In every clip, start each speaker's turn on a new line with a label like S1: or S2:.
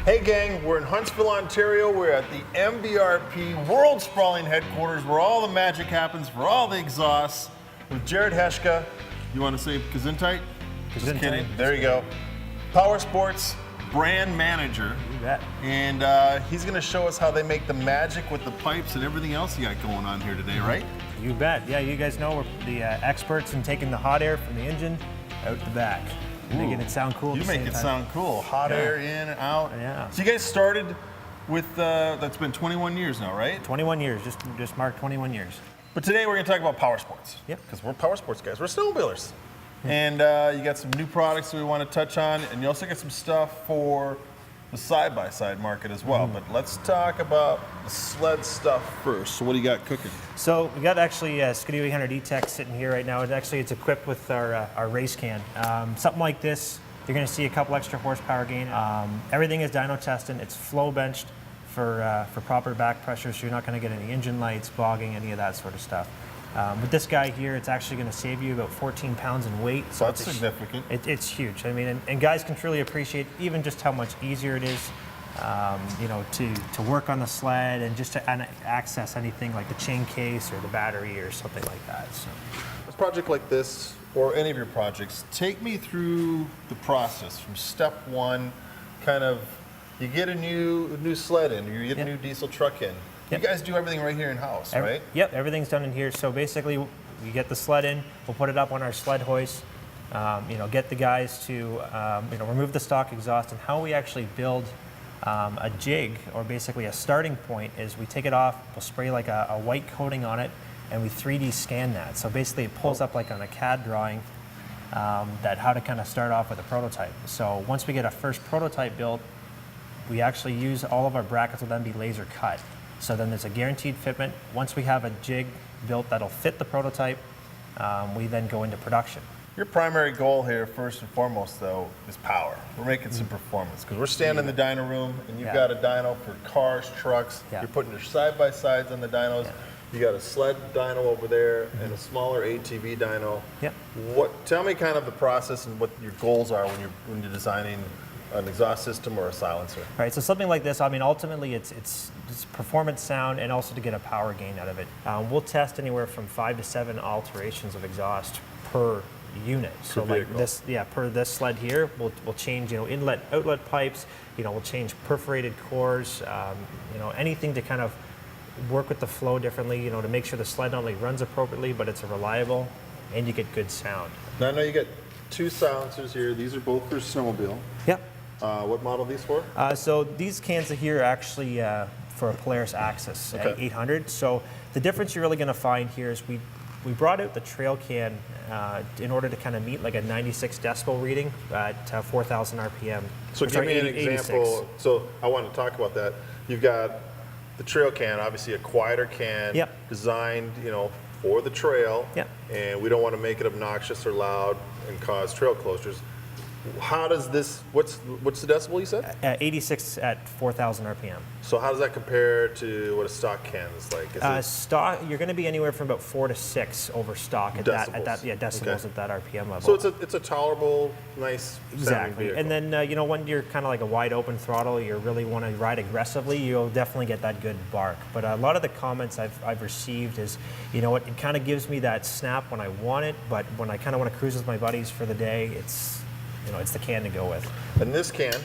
S1: Hey gang, we're in Huntsville, Ontario. We're at the Mbrp World Sprawling Headquarters where all the magic happens for all the exhausts with Jared Heshka. You want to say Gesundheit? Just kidding. There you go. Power Sports brand manager.
S2: You bet.
S1: And he's going to show us how they make the magic with the pipes and everything else you got going on here today, right?
S2: You bet. Yeah, you guys know we're the experts in taking the hot air from the engine out the back. Making it sound cool.
S1: You make it sound cool. Hot air in and out.
S2: Yeah.
S1: So you guys started with, that's been 21 years now, right?
S2: 21 years, just marked 21 years.
S1: But today we're going to talk about power sports.
S2: Yep.
S1: Because we're power sports guys. We're snowmobilers. And you got some new products that we want to touch on, and you also got some stuff for the side-by-side market as well. But let's talk about the sled stuff first. So what do you got cooking?
S2: So we got actually a Skidoo 800 E-Tech sitting here right now. It's equipped with our race can. Something like this, you're going to see a couple extra horsepower gain. Everything is dyno tested. It's flow benched for proper back pressure, so you're not going to get any engine lights, bogging, any of that sort of stuff. With this guy here, it's actually going to save you about 14 pounds in weight.
S1: So that's significant.
S2: It's huge. I mean, and guys can truly appreciate even just how much easier it is, you know, to work on the sled and just to access anything like the chain case or the battery or something like that. So,
S1: a project like this, or any of your projects, take me through the process from step one. Kind of, you get a new sled in, you get a new diesel truck in. You guys do everything right here in house, right?
S2: Yep, everything's done in here. So basically, we get the sled in, we'll put it up on our sled hoist, you know, get the guys to, you know, remove the stock exhaust. And how we actually build a jig, or basically a starting point, is we take it off, we'll spray like a white coating on it, and we 3D scan that. So basically, it pulls up like on a CAD drawing that how to kind of start off with a prototype. So once we get a first prototype built, we actually use all of our brackets will then be laser cut. So then there's a guaranteed fitment. Once we have a jig built that'll fit the prototype, we then go into production. Your primary goal here, first and foremost, though, is power. We're making some performance, because we're standing in the dyno room, and you've got a dyno for cars, trucks. You're putting your side-by-sides on the dynos. You got a sled dyno over there and a smaller ATV dyno. Tell me kind of the process and what your goals are when you're designing an exhaust system or a silencer. Right, so something like this, I mean, ultimately it's performance sound and also to get a power gain out of it. We'll test anywhere from 5 to 7 alterations of exhaust per unit. So like this, per this sled here, we'll change, you know, inlet, outlet pipes, you know, we'll change perforated cores, you know, anything to kind of work with the flow differently, you know, to make sure the sled not only runs appropriately, but it's reliable and you get good sound.
S1: Now I know you got 2 silencers here. These are both for snowmobile.
S2: Yep.
S1: What model are these for?
S2: So these cans here are actually for a Polaris Axis 800. So the difference you're really going to find here is we brought out the trail can in order to kind of meet like a 96 decibel reading at 4,000 RPM.
S1: So give me an example. 86. So I want to talk about that. You've got the trail can, obviously a quieter can, designed, you know, for the trail, and we don't want to make it obnoxious or loud and cause trail closures. How does this, what's the decibel you said?
S2: 86 at 4,000 RPM.
S1: So how does that compare to what a stock can is like?
S2: Stock, you're going to be anywhere from about 4 to 6 over stock at decibels at that RPM level.
S1: So it's a tolerable, nice sounding vehicle.
S2: And then you know, when you're kind of like a wide open throttle, you really want to ride aggressively, you'll definitely get that good bark. But a lot of the comments I've received is, you know what, it kind of gives me that snap when I want it, but when I kind of want to cruise with my buddies for the day, it's, you know, it's the can to go with.
S1: And this can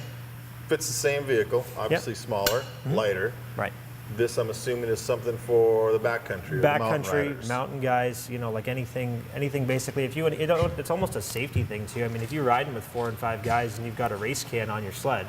S1: fits the same vehicle, obviously smaller, lighter.
S2: Right.
S1: This, I'm assuming, is something for the backcountry.
S2: Backcountry, mountain guys, you know, like anything basically. If you, it's almost a safety thing too. I mean, if you're riding with 4 and 5 guys and you've got a race can on your sled,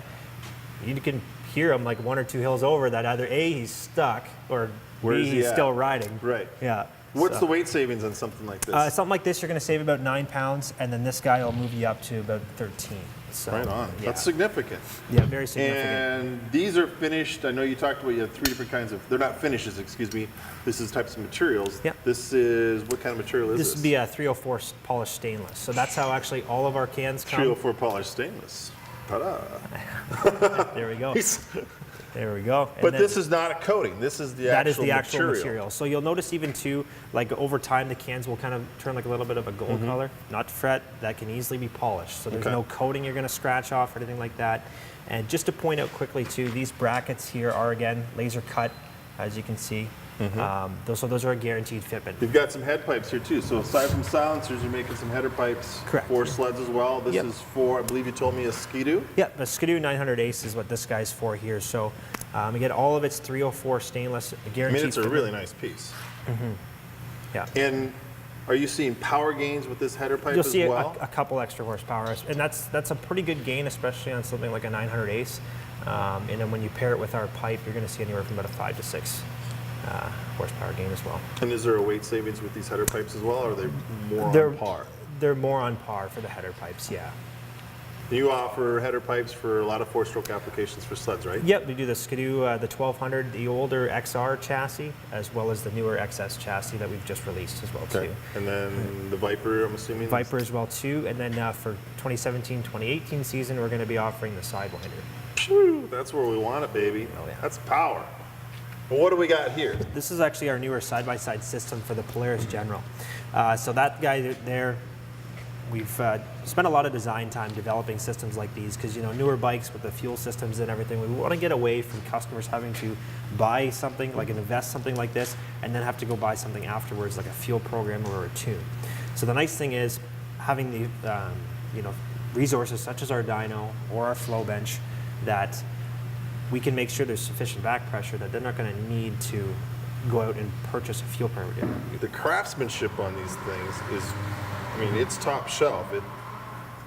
S2: you can hear him like 1 or 2 hills over that either A, he's stuck, or B, he's still riding.
S1: Right.
S2: Yeah.
S1: What's the weight savings on something like this?
S2: Something like this, you're going to save about 9 pounds, and then this guy will move you up to about 13. So,
S1: right on. That's significant.
S2: Yeah, very significant.
S1: And these are finished. I know you talked about you have 3 different kinds of, they're not finishes, excuse me. This is types of materials.
S2: Yeah.
S1: This is, what kind of material is this?
S2: This would be a 304 polished stainless. So that's how actually all of our cans come.
S1: 304 polished stainless. Ta-da.
S2: There we go. There we go.
S1: But this is not a coating. This is the
S2: that
S1: actual
S2: is the actual
S1: material.
S2: material. So you'll notice even too, like over time, the cans will kind of turn like a little bit of a gold color. Not to fret, that can easily be polished. So there's no coating you're going to scratch off or anything like that. And just to point out quickly too, these brackets here are again laser cut, as you can see. Those are a guaranteed fitment.
S1: You've got some head pipes here too. So aside from silencers, you're making some header pipes for sleds as well. This is for, I believe you told me, a Skidoo?
S2: Yep, the Skidoo 900 Ace is what this guy's for here. So again, all of it's 304 stainless, guaranteed.
S1: I mean, it's a
S2: fitment.
S1: really nice piece.
S2: Yeah.
S1: And are you seeing power gains with this header pipe
S2: You'll
S1: as
S2: see
S1: well?
S2: a couple extra horsepower, and that's a pretty good gain, especially on something like a 900 Ace. And then when you pair it with our pipe, you're going to see anywhere from about a 5 to 6 horsepower gain as well.
S1: And is there a weight savings with these header pipes as well, or are they more on par?
S2: They're more on par for the header pipes, yeah.
S1: You offer header pipes for a lot of four-stroke applications for sleds, right?
S2: Yep, we do the Skidoo, the 1200, the older XR chassis, as well as the newer XS chassis that we've just released as well too.
S1: And then the Viper, I'm assuming?
S2: Viper as well too, and then for 2017-2018 season, we're going to be offering the Sidewinder.
S1: Phew, that's where we want it, baby.
S2: Oh, yeah.
S1: That's power. Well, what do we got here?
S2: This is actually our newer side-by-side system for the Polaris General. So that guy there, we've spent a lot of design time developing systems like these because, you know, newer bikes with the fuel systems and everything, we want to get away from customers having to buy something, like invest something like this, and then have to go buy something afterwards, like a fuel program or a tune. So the nice thing is having the, resources such as our dyno or our flow bench that we can make sure there's sufficient back pressure that they're not going to need to go out and purchase a fuel permit.
S1: The craftsmanship on these things is, I mean, it's top shelf.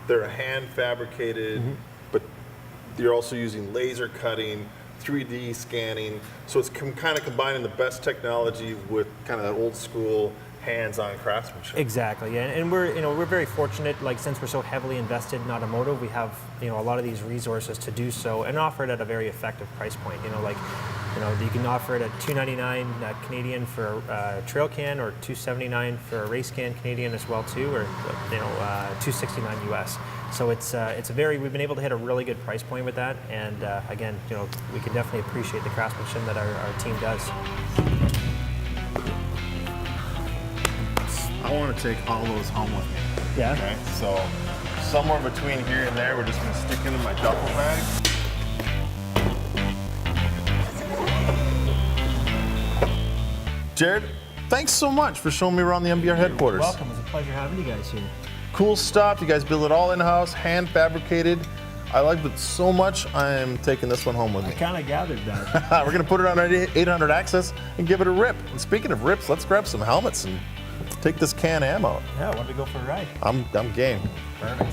S1: They're hand fabricated, but you're also using laser cutting, 3D scanning. So it's kind of combining the best technology with kind of that old school hands-on craftsmanship.
S2: Exactly, yeah. And we're very fortunate. Like since we're so heavily invested in automotive, we have a lot of these resources to do so and offer it at a very effective price point. You can offer it at $299 Canadian for a trail can, or $279 for a race can Canadian as well too, or $269 US. So we've been able to hit a really good price point with that, and again, we can definitely appreciate the craftsmanship that our team does.
S1: I want to take all those home with me.
S2: Yeah.
S1: Okay, so somewhere between here and there, we're just going to stick into my duffel bag. Jared, thanks so much for showing me around the MBR headquarters.
S2: You're welcome. It was a pleasure having you guys here.
S1: Cool stuff. You guys build it all in-house, hand fabricated. I like it so much, I'm taking this one home with me.
S2: I kind of gathered that.
S1: We're going to put it on our 800 Access and give it a rip. And speaking of rips, let's grab some helmets and take this Can-Am out.
S2: Yeah, I want to go for a ride.
S1: I'm game.
S2: Perfect.